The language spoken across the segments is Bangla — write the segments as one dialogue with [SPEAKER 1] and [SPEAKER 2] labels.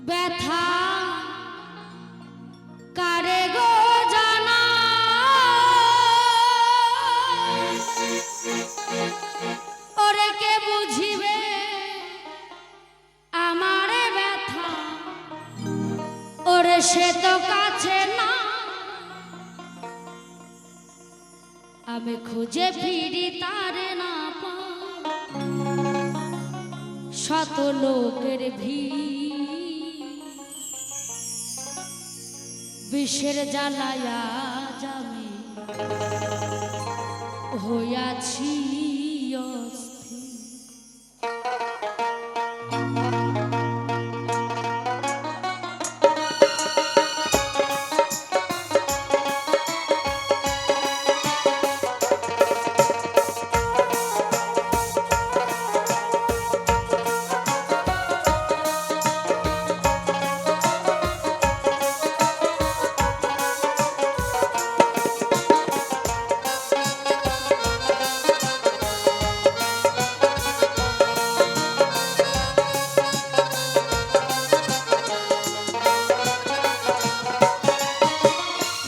[SPEAKER 1] ব্যথা কারে গো জানা ওরে কে বুঝিবে আমারে ব্যথা ওরে সে তো কাছে না আমি খুঁজে ফিরি তারে না পাই শত লোকের ভিড় বিষের জ্বালায়া যাবে হইয়াছি অস্থির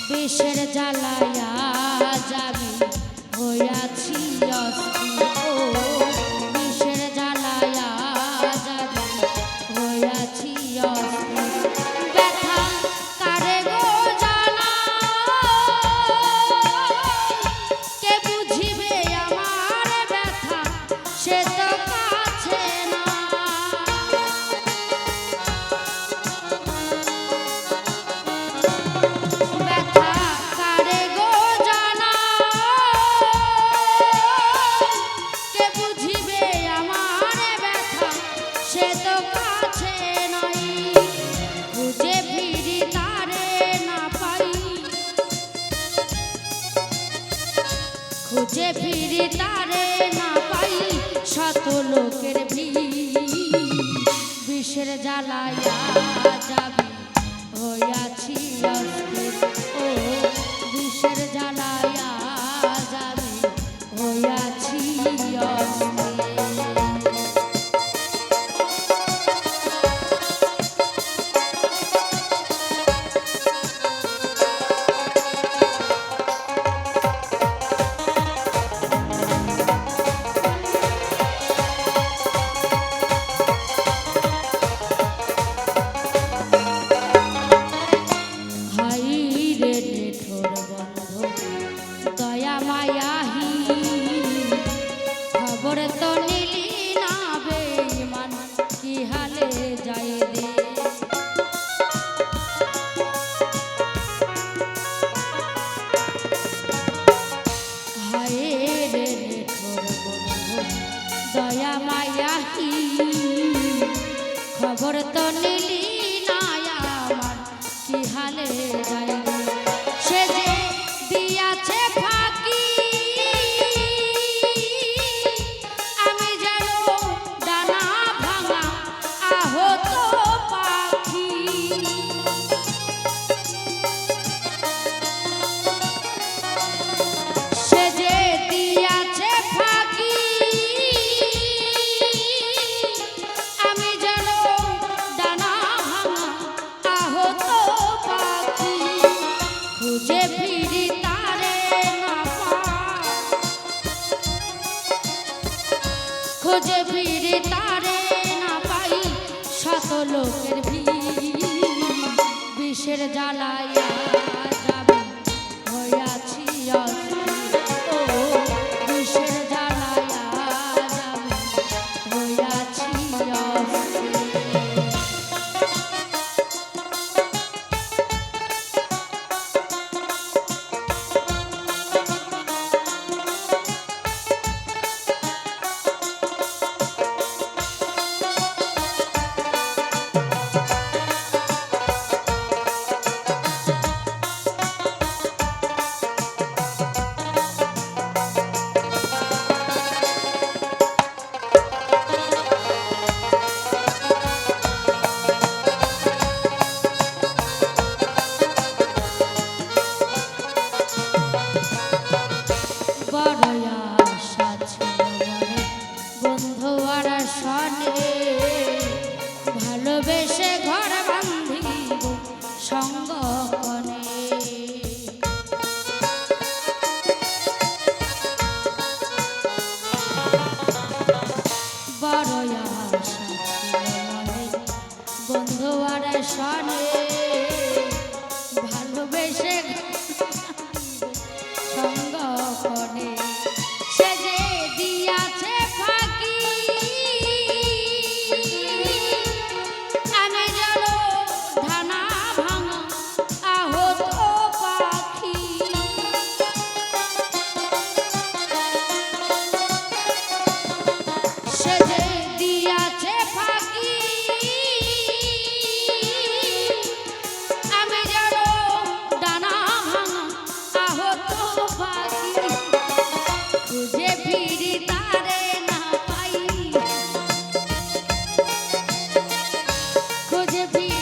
[SPEAKER 1] বিষের জ্বালায়া যাবি হইয়াছি অস্থির ও বিষের জ্বালায়া যাবি হইয়াছি অস্থির ব্যথা কারে গো জানা কে বুঝিবে আমার ব্যথা সে তো কাছে না খুঁজে ফিরি তারে না পাই শত লোকের ভিড় বিষের জ্বালায়া যাবি হইয়াছি অস্থির ও বিষের জ্বালায়া যাবি হইয়াছি অস্থির দয়া মায়াহি খবর তো নিলি না আমার কি হালে যাই সে যে দিয়াছে ফাঁকি আমি যেন ডানা ভাঙা আহত পাখি সে যে দিয়াছে ফাঁকি খুঁজে ফিরি তারে না পাই খুঁজে ফিরি তারে না পাই শত লোকের ভিড় বিষের জ্বালায়া যাবি হইয়াছি অস্থির ও বিষের জ্বালায়া যাবি হইয়াছি অস্থির বন্ধু আর সনে ভালোবেসে সঙ্গ করে সে যে দিয়াছে ফাঁকি আমি যেন ধানা ভাঙা আহত পাখি সে যে দিয়াছে ফাঁকি আমি যেন ডানা ভাঙা আহত পাখি খুঁজে ফিরি তারে না পাই খুঁজে ফিরি